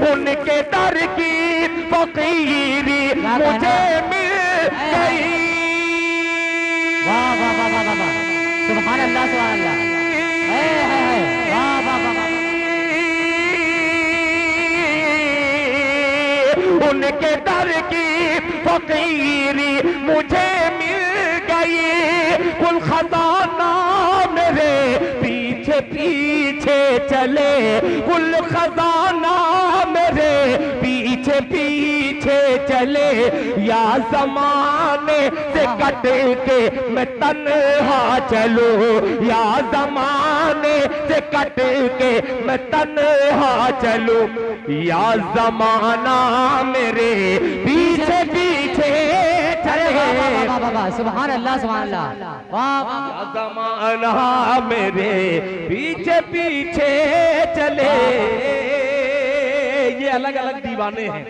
उनके दर की फकीरी मुझे मिल गई। वाह वाह वाह वाह वाह, सुभान अल्लाह सुभान अल्लाह, वाह वाह वाह वाह। उनके दर की फकीरी मुझे मिल गई। कुल खजाना मेरे पीछे पीछे चले, कुल खजाना मेरे पीछे पीछे चले। या ज़माने से कट के मैं तन्हा चलूं, या ज़माने से कट के मैं तन्हा चलूं। या ज़माना मेरे पीछे पीछे चले, सुभान अल्लाह सुभान अल्लाह, वाह। या ज़माना मेरे पीछे पीछे चले। ये अलग अलग दीवाने हैं,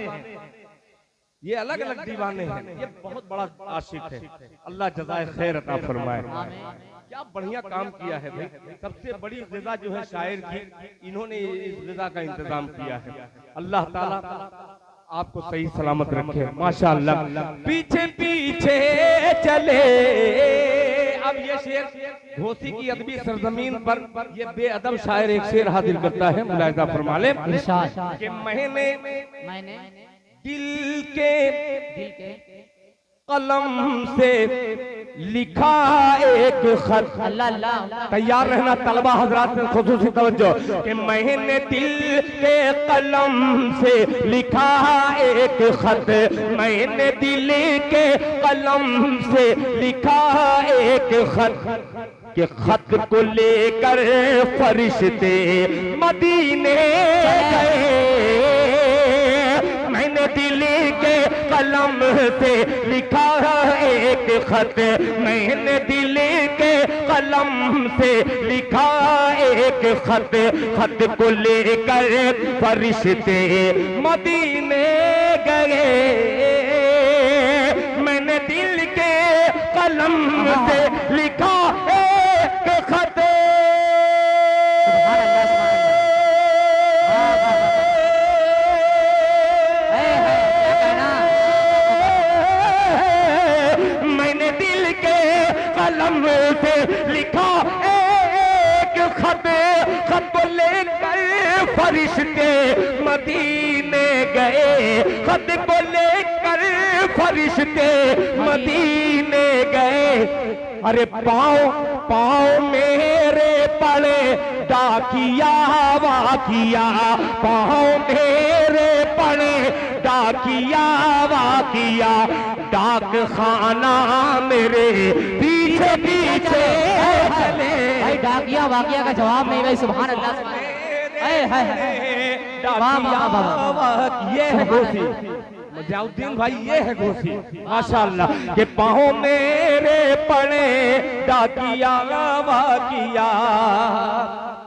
ये अलग अलग दीवाने हैं। ये बहुत बड़ा आशिक है। अल्लाह जज़ाए खैर अता फरमाए। क्या बढ़िया काम किया है भाई। सबसे बड़ी ग़िज़ा जो है शायर की, इन्होंने इस ग़िज़ा का इंतजाम किया है। अल्लाह ताला आपको सही सलामत रखे माशाअल्लाह। पीछे पीछे चले। अब ये शेर घोसी की अदबी सरजमीन पर ये बेअदब शायर एक शेर हाजिर करता है, मुलाहिजा फरमा ले कि मैंने दिल के कलम से लिखा एक खत। अल्लाह अल्लाह, तैयार रहना तलबा हजरात में खुसूसी तवज्जो कि मैंने दिल के कलम से लिखा एक खत। मैंने दिल के कलम से लिखा एक खत कि खत को लेकर फरिश्ते मदीने गए। मैंने दिल के कलम से लिखा एक खत, मैंने दिल के कलम से लिखा एक खत। खत को लेकर फरिश्ते मदीने गए। मैंने दिल के कलम से लिखा एक खत। कलम से लिखा एक खत, खत को लेकर फरिश्ते मदीने गए। खत को लेकर फरिश्ते मदीने गए। अरे पाँव पाँव मेरे पड़े डाकिया वाकिया, पाँव मेरे पड़े डाकिया वाकिया। डाक खाना मेरे पीछे पीछे चले। भाई डाकिया वाकिया का जवाब नहीं भाई, सुभान अल्लाह। ये है घोसी मजाउद्दीन भाई, ये है घोसी माशाअल्लाह के पाँव मेरे पड़े डाकिया वाकिया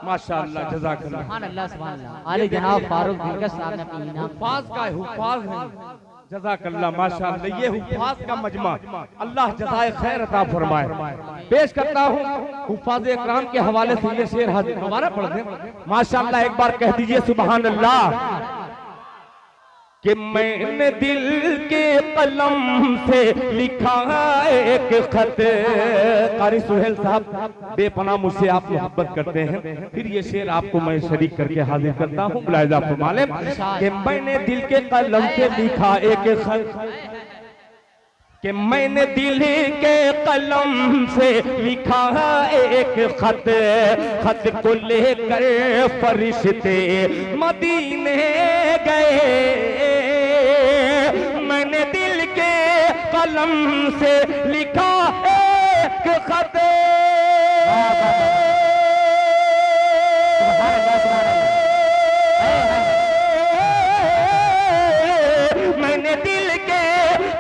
माशाअल्लाह जज़ाकल्लाह। सुभान अल्लाह सुभान अल्लाह। आले जनाब फारूक दिलकश साहब ने अपनी इनाम हुफ़ाज़ का हुफ़ाज़ है जज़ाकल्लाह माशाअल्लाह। ये हुफ़ाज़ का मजमा, अल्लाह जज़ाए खैर अता फरमाए। पेश करता हूँ हुफ़ाज़ इकराम के हवाले से ये शेर हाजिर, दोबारा पढ़ दें माशाअल्लाह। एक बार कह दीजिए सुभान अल्लाह कि मैंने दिल के कलम से लिखा एक खत। कारी सुहेल साहब बेपनाह मुझसे आप मोहब्बत करते हैं, फिर ये शेर आपको मैं शरीक करके हाजिर करता हूँ, मुलाहिजा फरमा लें कि मैंने दिल के कलम से लिखा एक खत, कि मैंने दिल के कलम से लिखा एक खत। खत को लेकर फरिश्ते मदीने गए। मैंने दिल के कलम से लिखा एक खत। मैंने दिल के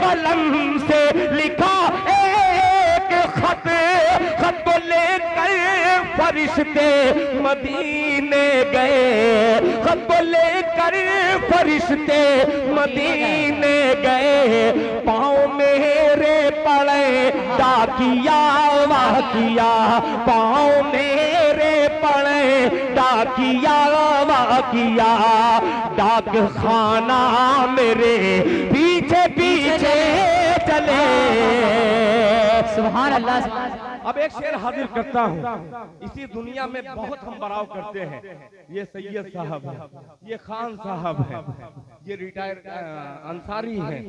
कलम से लिखा एक खत। खत को लेकर फरिश्ते फरिश्ते मदीने गए, खत को लेकर फरिश्ते मदीने गए, पाँव मेरे पड़े डाकिया वाह किया, पाँव मेरे पड़े डाकिया वाह किया, डाक खाना मेरे पीछे पीछे चले। सुभान अल्लाह, सुभान अल्लाह। अब एक शेर हाजिर करता हूँ। इसी दुनिया में बहुत हम बड़ाव करते हैं, ये सैयद साहब है, ये खान साहब है, ये रिटायर अंसारी हैं,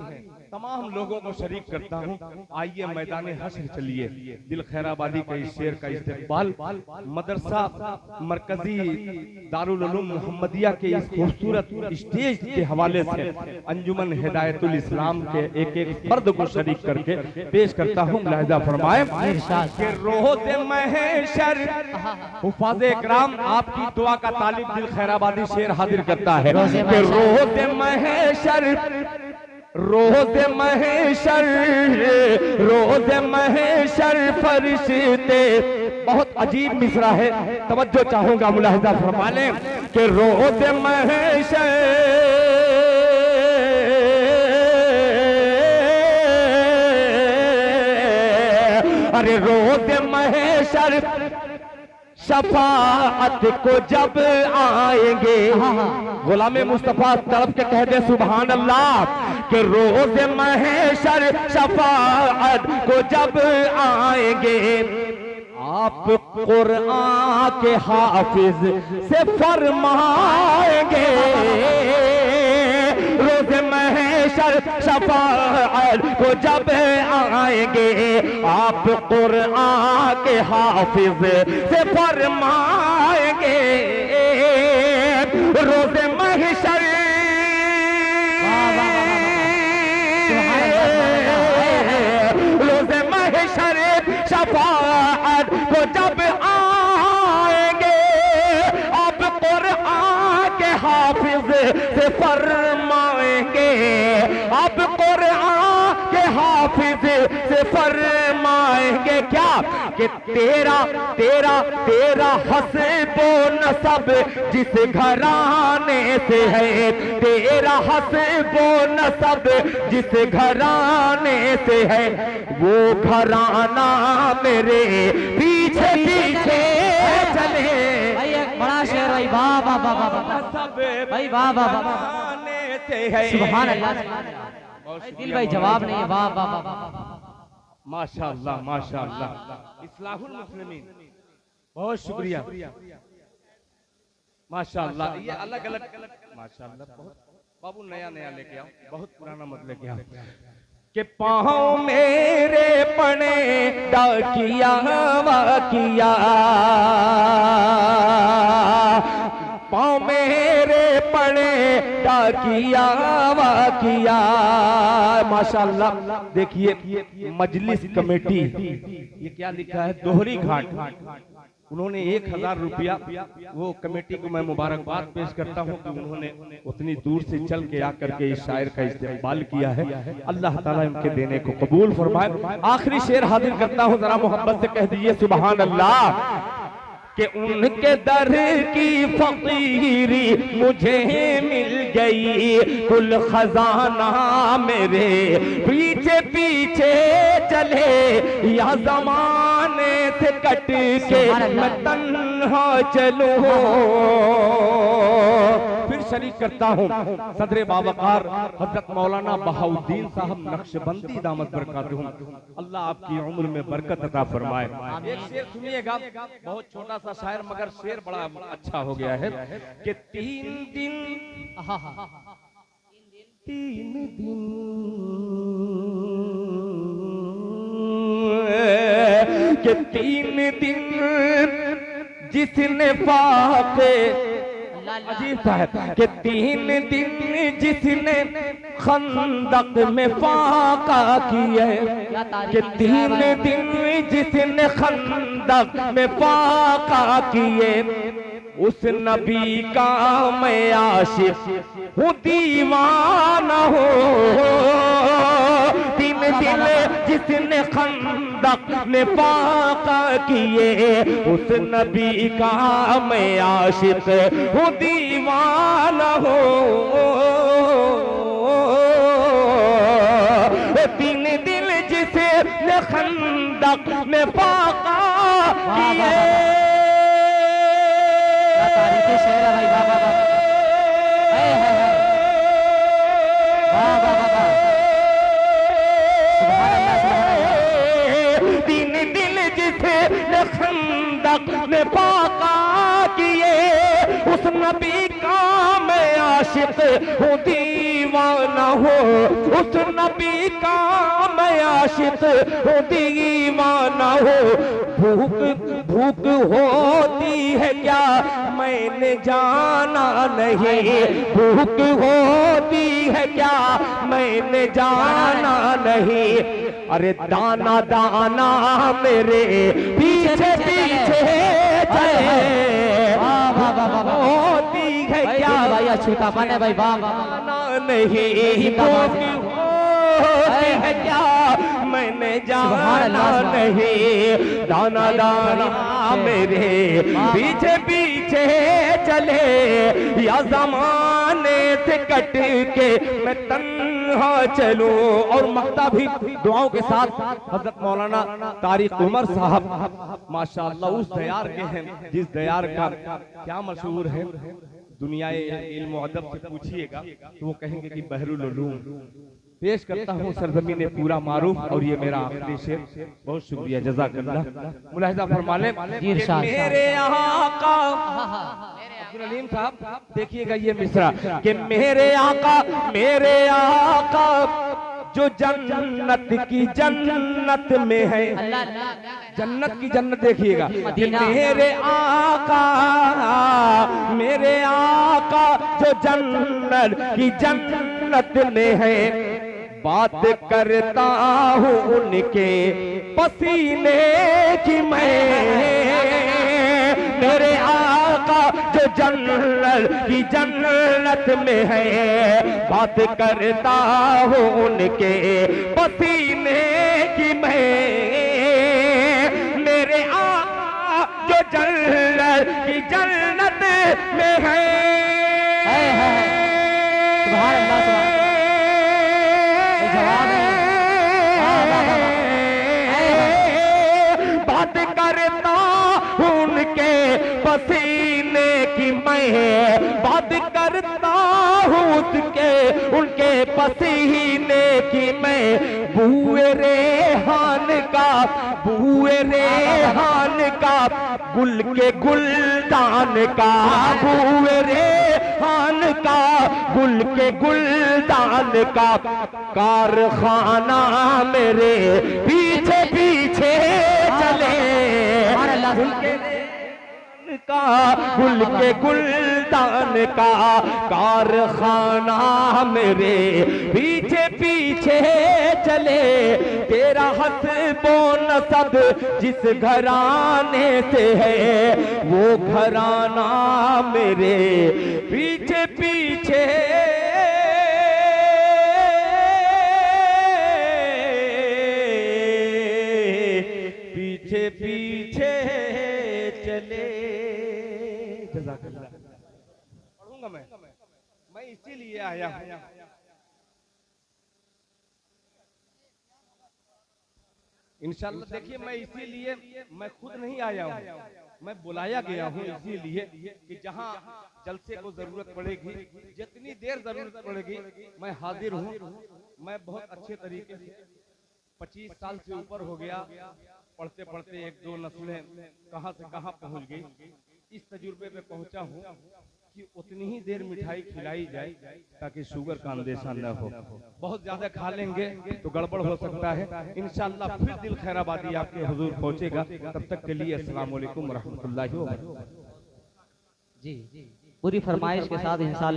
तमाम लोगों को शरीक करता हूँ। आइए मैदान हश्र चलिए, दिल खैराबादी के इस शेर का इस्तेमाल मदरसा मरकजी दारुल उलूम मोहम्मदिया के इस खूबसूरत स्टेज के हवाले से अंजुमन हिदायतुल इस्लाम के एक एक फर्द को शरीक करके पेश करता हूँ। मुलाहिजा फरमाए कि रोज़े महशर हुफ़ाज़े इकराम आपकी दुआ का तालिब दिल खैराबादी शेर हाजिर करता है कि रोज़े महशर, रोज़े महशर, रोज़े महशर फरिश्ते, बहुत अजीब मिसरा है, तवज्जो चाहूंगा मुलाहिजा फरमा लें कि रोज़े महशर, अरे रोज़े महशर शफाअत को जब आएंगे, गुलाम मुस्तफा तरफ के कह दे सुभान अल्लाह, कि रोज़े महशर शफाअत को जब आएंगे, आप कुरान के हाफिज से फरमाएंगे, रोज़े महशर शफाअत को जब आएंगे, आप कुरान के हाफिज से फरमाएंगे, रोज़े महशर, रोज़े महशर शफाअत को जब आएंगे, आप कुरान के हाफिज से फरमाएंगे, आप कुरान के हाफिज से फरमाएंगे क्या कि तेरा तेरा तेरा हस्बो नसब जिस घराने से है, तेरा हस्बो नसब जिस घराने से है, वो घराना मेरे पीछे पीछे चले। भाई एक बड़ा शेर भाई, वाह वाह वाह वाह भाई, वाह वाह वाह, सुभान अल्लाह, भाई दिल भाई जवाब नहीं है, वाह वाह वाह वाह, माशाअल्लाह माशाअल्लाह। इस्लाहुल मुस्लिमीन, बहुत शुक्रिया माशाअल्लाह। ये अलग अलग माशाअल्लाह, बहुत बाबू नया नया लेके आओ, बहुत पुराना मत लेके आओ। कि पाँव मेरे पड़े डाकिया वाकिया, पाँव मेरे पड़े डाकिया वाकिया, माशाअल्लाह। देखिए मजलिस कमेटी, ये क्या लिखा है, दोहरी घाट, उन्होंने 1000 रुपया, वो कमेटी को मैं मुबारकबाद पेश करता हूँ कि उन्होंने उतनी दूर से चल के आकर के इस शायर का इस्तेमाल किया है। अल्लाह ताला इनके देने को कबूल फरमाए। आखिरी शेर हाजिर करता हूँ, जरा मोहब्बत से कह दीजिए सुभान अल्लाह, कि उनके दर की फकीरी मुझे मिल गई, कुल खजाना मेरे पीछे पीछे चले, या जमाने से कट के मैं तन्हा चलूं। फिर शरीक करता हूँ सदरे बावकार हजरत मौलाना बहाउद्दीन साहब नक्शबंदी दामत बरकातुहू, अल्लाह आपकी उम्र में बरकत अता फरमाए। एक शेर सुनिएगा, बहुत छोटा सा शायर मगर शेर बड़ा अच्छा हो गया है कि 3 दिन, 3 दिन के 3 दिन जिसने फाके, अजीब सा है कि 3 दिन जिसने खंदक में फाका किए, कि 3 दिन जिसने खंदक में फाका किए, उस नबी का मैं आशिक हूँ दीवाना हो। तीन दिल जिसने खंदक में फाका किए, उस नबी का मैं आशिक हूँ दीवाना हो। तीन दिल जिसने खंदक में फाका किए। तारीखी शेर है भाई, वाह वाह वाह, है वाह वाह वाह वाह, सुभान अल्लाह सुभान अल्लाह। तीन दिल जिसने खंदक में फाका किए, उस नबी का मैं आशिक हूँ दीवाना हो। उस नबी का मैं आशिक हूँ दीवाना हो। भूख भूख होती है क्या मैंने जाना नहीं, भूख होती है क्या मैंने जाना नहीं। अरे दाना दाना मेरे पीछे पीछे चले, होती है क्या भाई अछूता बने भाई, वाह वाह वाह, जाना नहीं, भूख होती है क्या मैंने जाना नहीं। दाना दाना मेरे पीछे पीछे चले, या जमाने से कट के मैं तन्हा चलूं। और मक्ता भी दुआओं के साथ हजरत मौलाना तारिक उमर साहब माशाअल्लाह उस दयार के हैं जिस दयार का क्या मशहूर है, दुनिया इल्म व अदब से पूछिएगा तो वो कहेंगे कि बहरुल उलूम। पेश करता हूँ सरजमीन पूरा मारूफ, और ये मेरा आखिरी शेर। बहुत शुक्रिया, जज़ाकल्लाह। मुलाहिजा फरमा लें जी इरशाद। मेरे आका अब्दुल अलीम साहब देखिएगा ये मिसरा कि मेरे आका जो जन्नत की जन्नत में है, जन्नत की जन्नत देखिएगा कि मेरे आका जो जन्नत की जन्नत में है। बात करता हूँ उनके पसीने की मैं, मेरे आका जो जन्नत की जन्नत में है। बात करता हूँ उनके पसीने की मैं, मेरे आका जो जन्नत की जन्नत में है। सुभान अल्लाह सुभान, जवाब है बात करता उनके पसीने की मैं, बात करता हूँ उनके पसीने की मैं। बूए रेहान का गुल के गुलदान का, बूए रेहान का गुल के गुलदान का। कारखाना मेरे पीछे पीछे चले, गुल के गुलदान का कारखाना मेरे पीछे पीछे चले। तेरा हस्बो नसब जिस घराने से है, वो घराना मेरे पीछे पीछे पीछे पीछे चले। पढ़ूंगा मैं इसीलिए आया हूं। इंशाअल्लाह देखिए मैं इसीलिए, मैं खुद नहीं आया हूँ, मैं बुलाया गया हूँ इसीलिए कि जहाँ जलसे को जरूरत पड़ेगी, जितनी देर जरूरत पड़ेगी मैं हाजिर हूँ। मैं बहुत अच्छे तरीके से 25 साल से ऊपर हो गया, पढ़ते पढ़ते एक दो नस्लें कहाँ से कहाँ पहुँच गई। इस तजुर्बे पे पहुँचा हूँ कि उतनी ही देर मिठाई खिलाई जाए ताकि शुगर का अंदेशा न हो। बहुत ज्यादा खा लेंगे तो गड़बड़ हो सकता है। इंशाअल्लाह फिर दिल खैराबादी आपके हुजूर पहुँचेगा। तब तक के लिए अस्सलाम वालेकुम रहमतुल्लाहि व बरकातहू। जी पूरी फरमाइश के साथ इंशाअल्लाह।